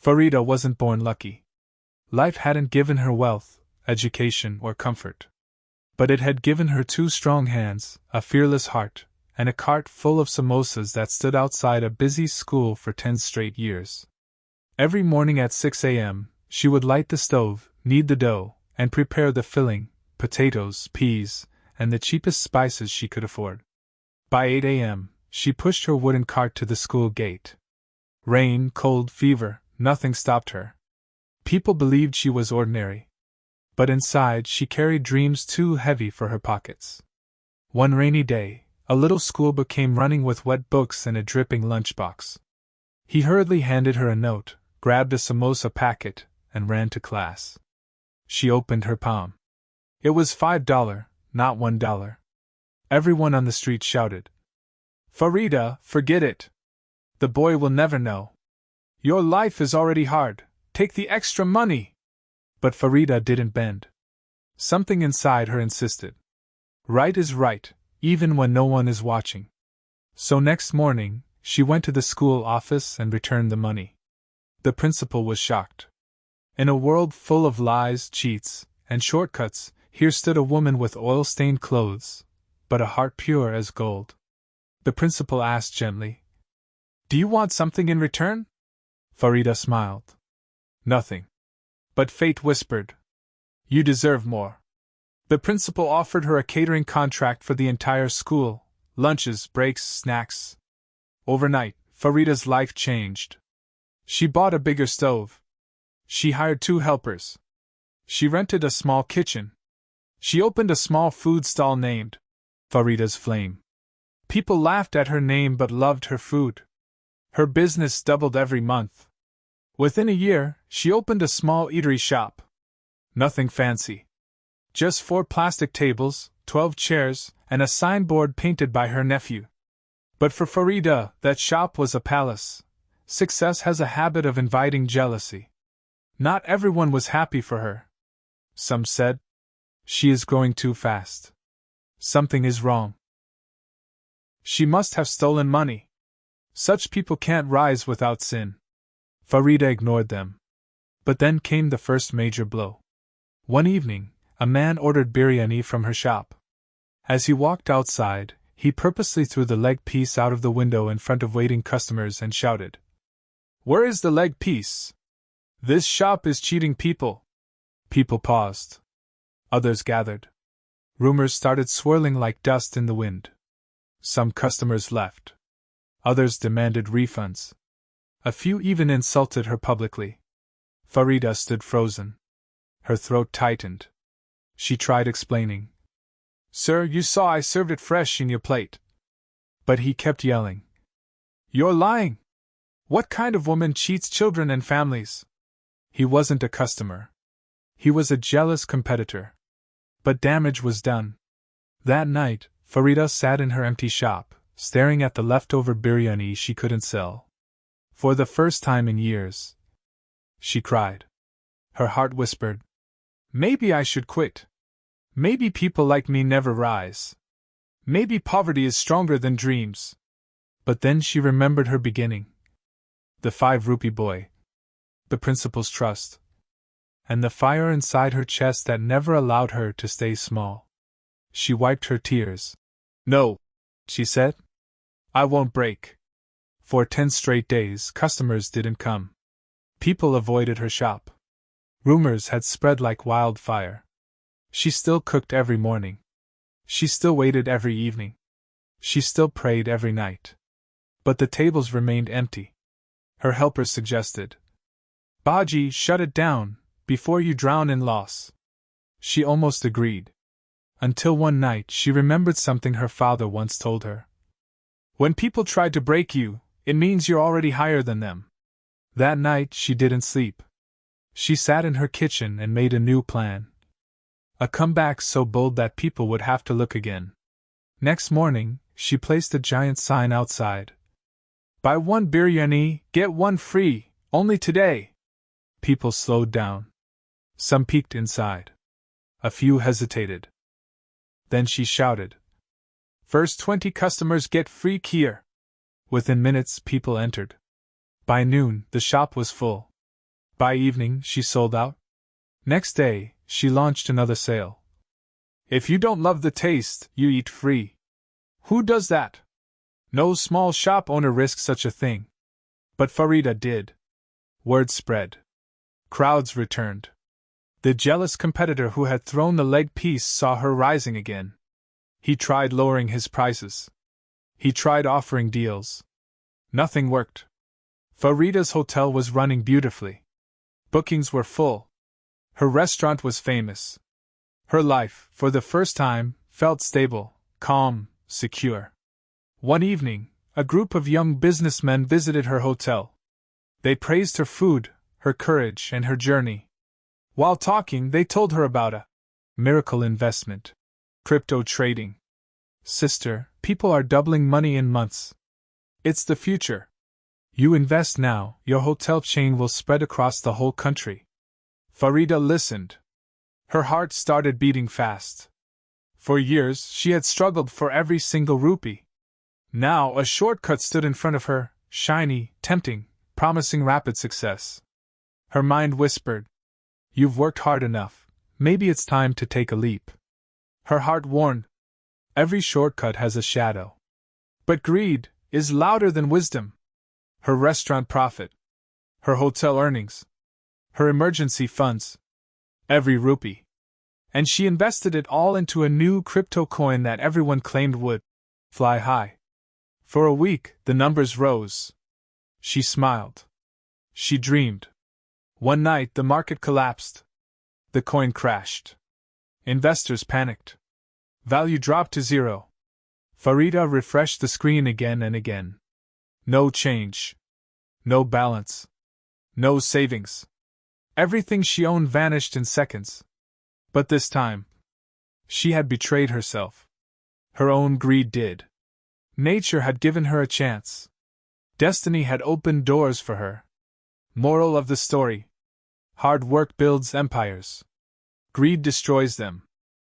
Farida wasn't born lucky. Life hadn't given her wealth, education, or comfort. But it had given her two strong hands, a fearless heart, and a cart full of samosas that stood outside a busy school for 10 straight years. Every morning at 6 a.m., she would light the stove, knead the dough, and prepare the filling, potatoes, peas, and the cheapest spices she could afford. By 8 a.m., she pushed her wooden cart to the school gate. Rain, cold, fever, nothing stopped her. People believed she was ordinary. But inside she carried dreams too heavy for her pockets. One rainy day, a little schoolboy came running with wet books and a dripping lunchbox. He hurriedly handed her a note, grabbed a samosa packet, and ran to class. She opened her palm. It was $5, not $1. Everyone on the street shouted, "Farida, forget it! The boy will never know. Your life is already hard, take the extra money!" But Farida didn't bend. Something inside her insisted. Right is right, even when no one is watching. So next morning, she went to the school office and returned the money. The principal was shocked. In a world full of lies, cheats, and shortcuts, here stood a woman with oil-stained clothes, but a heart pure as gold. The principal asked gently, "Do you want something in return?" Farida smiled. "Nothing." But fate whispered, "You deserve more." The principal offered her a catering contract for the entire school, lunches, breaks, snacks. Overnight, Farida's life changed. She bought a bigger stove. She hired 2 helpers. She rented a small kitchen. She opened a small food stall named Farida's Flame. People laughed at her name but loved her food. Her business doubled every month. Within a year, she opened a small eatery shop. Nothing fancy. Just 4 plastic tables, 12 chairs, and a signboard painted by her nephew. But for Farida, that shop was a palace. Success has a habit of inviting jealousy. Not everyone was happy for her. Some said, "She is growing too fast. Something is wrong. She must have stolen money. Such people can't rise without sin." Farida ignored them. But then came the first major blow. One evening, a man ordered biryani from her shop. As he walked outside, he purposely threw the leg piece out of the window in front of waiting customers and shouted, "Where is the leg piece? This shop is cheating people." People paused. Others gathered. Rumors started swirling like dust in the wind. Some customers left. Others demanded refunds. A few even insulted her publicly. Farida stood frozen. Her throat tightened. She tried explaining. "Sir, you saw I served it fresh in your plate." But he kept yelling, "You're lying! What kind of woman cheats children and families?" He wasn't a customer. He was a jealous competitor. But damage was done. That night, Farida sat in her empty shop, staring at the leftover biryani she couldn't sell. For the first time in years, she cried. Her heart whispered, "Maybe I should quit. Maybe people like me never rise. Maybe poverty is stronger than dreams." But then she remembered her beginning. The 5-rupee boy. The principal's trust. And the fire inside her chest that never allowed her to stay small. She wiped her tears. "No," she said. "I won't break." For 10 straight days, customers didn't come. People avoided her shop. Rumors had spread like wildfire. She still cooked every morning. She still waited every evening. She still prayed every night. But the tables remained empty. Her helpers suggested, "Baji, shut it down, before you drown in loss." She almost agreed. Until one night she remembered something her father once told her. "When people try to break you, it means you're already higher than them." That night she didn't sleep. She sat in her kitchen and made a new plan. A comeback so bold that people would have to look again. Next morning, she placed a giant sign outside. "Buy 1 biryani, get 1 free, only today." People slowed down. Some peeked inside. A few hesitated. Then she shouted, "First 20 customers get free kheer." Within minutes, people entered. By noon, the shop was full. By evening, she sold out. Next day, she launched another sale. If you don't love the taste, you eat free. Who does that? No small shop owner risks such a thing. But Farida did. Word spread. Crowds returned. The jealous competitor who had thrown the leg piece saw her rising again. He tried lowering his prices. He tried offering deals. Nothing worked. Farida's hotel was running beautifully. Bookings were full. Her restaurant was famous. Her life, for the first time, felt stable, calm, secure. One evening, a group of young businessmen visited her hotel. They praised her food, her courage, and her journey. While talking, they told her about a miracle investment. Crypto trading. Sister, people are doubling money in months. It's the future. You invest now, your hotel chain will spread across the whole country. Farida listened. Her heart started beating fast. For years, she had struggled for every single rupee. Now, a shortcut stood in front of her, shiny, tempting, promising rapid success. Her mind whispered, "You've worked hard enough, maybe it's time to take a leap." Her heart warned, "Every shortcut has a shadow. But greed is louder than wisdom." Her restaurant profit, her hotel earnings, her emergency funds, every rupee. And she invested it all into a new crypto coin that everyone claimed would fly high. For a week, the numbers rose. She smiled. She dreamed. One night, the market collapsed. The coin crashed. Investors panicked. Value dropped to zero. Farida refreshed the screen again and again. No change. No balance. No savings. Everything she owned vanished in seconds. But this time, she had betrayed herself. Her own greed did. Nature had given her a chance. Destiny had opened doors for her. Moral of the story: hard work builds empires. Greed destroys them.